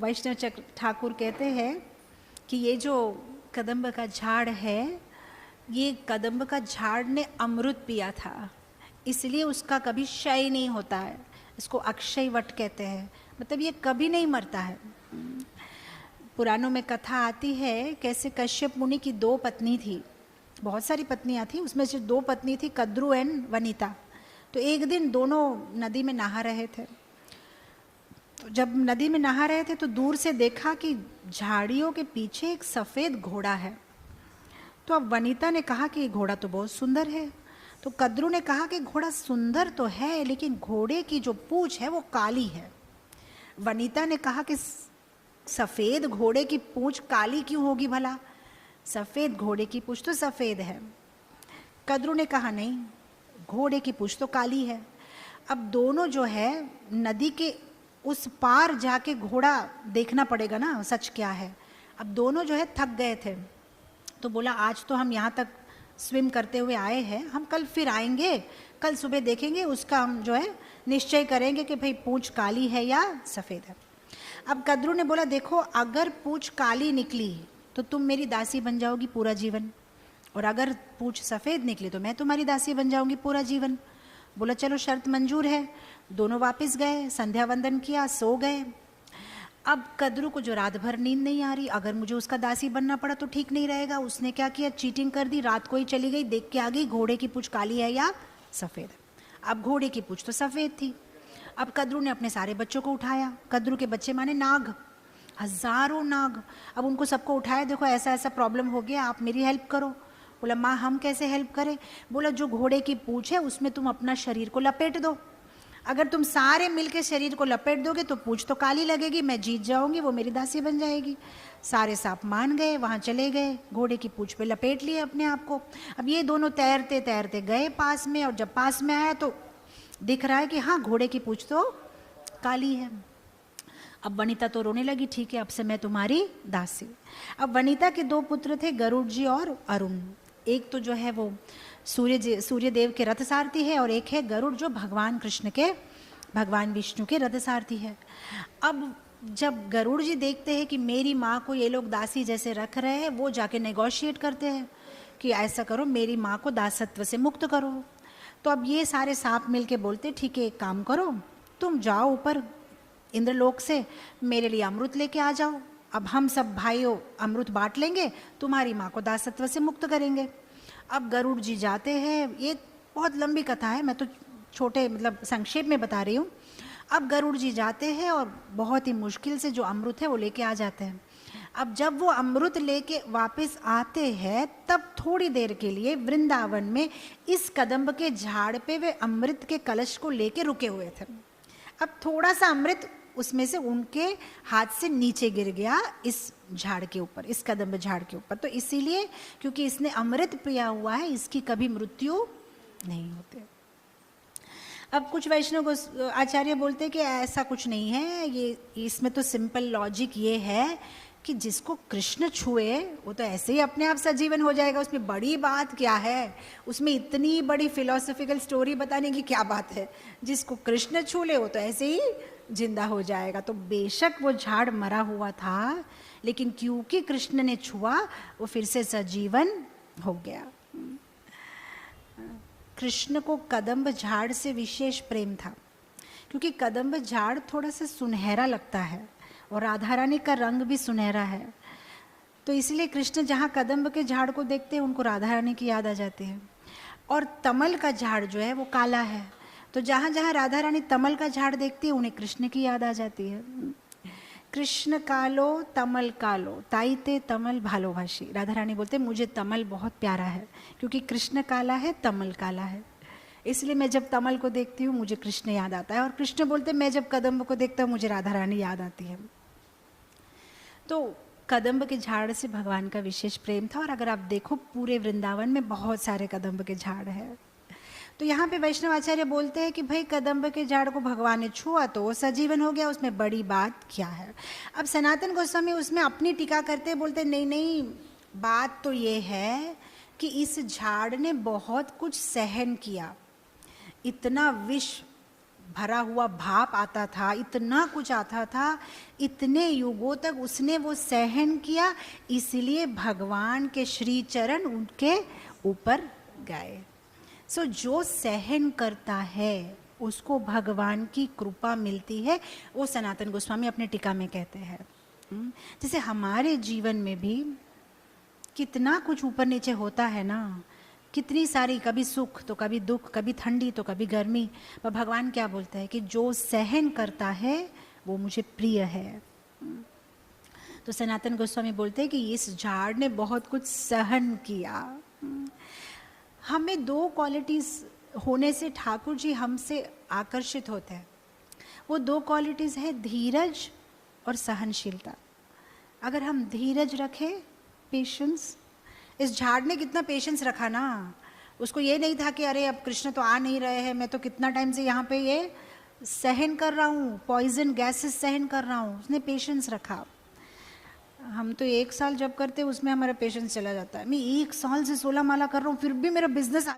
वैष्णव चक्र ठाकुर कहते हैं कि ये जो कदम्ब का झाड़ है, ये कदम्ब का झाड़ ने अमृत पिया था, इसलिए उसका कभी क्षय नहीं होता है। इसको अक्षय वट कहते हैं, मतलब ये कभी नहीं मरता है। पुराणों में कथा आती है कैसे कश्यप मुनि की 2 पत्नी थी, बहुत सारी पत्नियां थी, उसमें से 2 पत्नी थी कद्रु एंड वनिता। तो एक दिन दोनों नदी में नहा रहे थे। तो जब नदी में नहा रहे थे तो दूर से देखा कि झाड़ियों के पीछे एक सफ़ेद घोड़ा है। तो अब वनिता ने कहा कि घोड़ा तो बहुत सुंदर है। तो कद्रू ने कहा कि घोड़ा सुंदर तो है, लेकिन घोड़े की जो पूंछ है वो काली है। वनिता ने कहा कि सफ़ेद घोड़े की पूंछ काली क्यों होगी भला, सफ़ेद घोड़े की पूंछ तो सफ़ेद है। कद्रू ने कहा नहीं, घोड़े की पूंछ तो काली है। अब दोनों जो है नदी के उस पार जाके घोड़ा देखना पड़ेगा ना सच क्या है। अब दोनों जो है थक गए थे, तो बोला आज तो हम यहाँ तक स्विम करते हुए आए हैं, हम कल फिर आएंगे, कल सुबह देखेंगे, उसका हम जो है निश्चय करेंगे कि भाई पूंछ काली है या सफ़ेद है। अब कद्रू ने बोला देखो, अगर पूंछ काली निकली तो तुम मेरी दासी बन जाओगी पूरा जीवन, और अगर पूंछ सफ़ेद निकली तो मैं तुम्हारी दासी बन जाऊंगी पूरा जीवन। बोला चलो शर्त मंजूर है। दोनों वापस गए, संध्या वंदन किया, सो गए। अब कद्रू को जो रात भर नींद नहीं आ रही, अगर मुझे उसका दासी बनना पड़ा तो ठीक नहीं रहेगा। उसने क्या किया, चीटिंग कर दी, रात को ही चली गई, देख के आ गई घोड़े की पूंछ काली है या सफ़ेद। अब घोड़े की पूंछ तो सफ़ेद थी। अब कद्रू ने अपने सारे बच्चों को उठाया, कद्रू के बच्चे माने नाग, हजारों नाग। अब उनको सबको उठाया, देखो ऐसा ऐसा प्रॉब्लम हो गया, आप मेरी हेल्प करो। बोला माँ हम कैसे हेल्प करें। बोला जो घोड़े की पूंछ है उसमें तुम अपना शरीर को लपेट दो, अगर तुम सारे मिलके शरीर को लपेट दोगे तो पूंछ तो काली लगेगी, मैं जीत जाऊंगी, वो मेरी दासी बन जाएगी। सारे सांप मान गए, वहाँ चले गए, घोड़े की पूंछ पे लपेट लिए अपने आप को। अब ये दोनों तैरते तैरते गए पास में, और जब पास में आया तो दिख रहा है कि हाँ घोड़े की पूंछ तो काली है। अब वनिता तो रोने लगी, ठीक है अब से मैं तुम्हारी दासी। अब वनिता के 2 पुत्र थे, गरुड़ जी और अरुण। एक तो जो है वो सूर्यदेव के रथ सारथी है, और एक है गरुड़ जो भगवान कृष्ण के, भगवान विष्णु के रथ सारथी है। अब जब गरुड़ जी देखते हैं कि मेरी माँ को ये लोग दासी जैसे रख रहे हैं, वो जाके नेगोशिएट करते हैं कि ऐसा करो मेरी माँ को दासत्व से मुक्त करो। तो अब ये सारे सांप मिल के बोलते ठीक है एक काम करो, तुम जाओ ऊपर इंद्रलोक से मेरे लिए अमृत लेके आ जाओ, अब हम सब भाइयों अमृत बांट लेंगे, तुम्हारी माँ को दासत्व से मुक्त करेंगे। अब गरुड़ जी जाते हैं, ये बहुत लंबी कथा है, मैं तो छोटे मतलब संक्षेप में बता रही हूँ। अब गरुड़ जी जाते हैं और बहुत ही मुश्किल से जो अमृत है वो लेके आ जाते हैं। अब जब वो अमृत लेके वापस आते हैं तब थोड़ी देर के लिए वृंदावन में इस कदम्ब के झाड़ पे वे अमृत के कलश को लेके रुके हुए थे। अब थोड़ा सा अमृत उसमें से उनके हाथ से नीचे गिर गया इस झाड़ के ऊपर, इस कदम्ब झाड़ के ऊपर। तो इसीलिए क्योंकि इसने अमृत पिया हुआ है, इसकी कभी मृत्यु नहीं होती। अब कुछ वैष्णव आचार्य बोलते हैं कि ऐसा कुछ नहीं है, ये इसमें तो सिंपल लॉजिक ये है कि जिसको कृष्ण छुए वो तो ऐसे ही अपने आप सजीवन हो जाएगा, उसमें बड़ी बात क्या है, उसमें इतनी बड़ी फिलोसॉफिकल स्टोरी बताने की क्या बात है। जिसको कृष्ण छू ले वो तो ऐसे ही जिंदा हो जाएगा। तो बेशक वो झाड़ मरा हुआ था, लेकिन क्योंकि कृष्ण ने छुआ वो फिर से सजीवन हो गया। कृष्ण को कदम्ब झाड़ से विशेष प्रेम था, क्योंकि कदम्ब झाड़ थोड़ा सा सुनहरा लगता है और राधा रानी का रंग भी सुनहरा है। तो इसलिए कृष्ण जहाँ कदम्ब के झाड़ को देखते हैं उनको राधा रानी की याद आ जाती है। और तमल का झाड़ जो है वो काला है, तो जहाँ जहाँ राधा रानी तमल का झाड़ देखती है उन्हें कृष्ण की याद आ जाती है। कृष्ण कालो तमल कालो ताईते तमल भालोभाषी। राधा रानी बोलते मुझे तमल बहुत प्यारा है, क्योंकि कृष्ण काला है तमल काला है, इसलिए मैं जब तमल को देखती हूँ मुझे कृष्ण याद आता है। और कृष्ण बोलते मैं जब कदम्ब को देखता हूँ मुझे राधा रानी याद आती है। तो कदम्ब के झाड़ से भगवान का विशेष प्रेम था। और अगर आप देखो पूरे वृंदावन में बहुत सारे कदम्ब के झाड़ हैं। तो यहाँ पे वैष्णव आचार्य बोलते हैं कि भाई कदम्ब के झाड़ को भगवान ने छुआ तो वो सजीवन हो गया, उसमें बड़ी बात क्या है। अब सनातन गोस्वामी उसमें अपनी टीका करते बोलते नहीं नहीं, बात तो ये है कि इस झाड़ ने बहुत कुछ सहन किया, इतना विष भरा हुआ भाप आता था, इतना कुछ आता था, इतने युगों तक उसने वो सहन किया, इसलिए भगवान के श्री चरण उनके ऊपर गए। सो जो सहन करता है उसको भगवान की कृपा मिलती है, वो सनातन गोस्वामी अपने टीका में कहते हैं। जैसे हमारे जीवन में भी कितना कुछ ऊपर नीचे होता है ना, कितनी सारी, कभी सुख तो कभी दुख, कभी ठंडी तो कभी गर्मी, पर भगवान क्या बोलते हैं कि जो सहन करता है वो मुझे प्रिय है। तो सनातन गोस्वामी बोलते हैं कि इस झाड़ ने बहुत कुछ सहन किया। हमें दो क्वालिटीज़ होने से ठाकुर जी हमसे आकर्षित होते हैं। वो दो क्वालिटीज़ है धीरज और सहनशीलता। अगर हम धीरज रखें, पेशेंस, इस झाड़ ने कितना पेशेंस रखा ना, उसको ये नहीं था कि अरे अब कृष्ण तो आ नहीं रहे हैं, मैं तो कितना टाइम से यहाँ पे ये सहन कर रहा हूँ, पॉइजन गैसेस सहन कर रहा हूँ। उसने पेशेंस रखा। हम तो 1 साल जब करते उसमें हमारा पेशेंस चला जाता है। मैं 1 साल से 16 माला कर रहा हूँ, फिर भी मेरा बिजनेस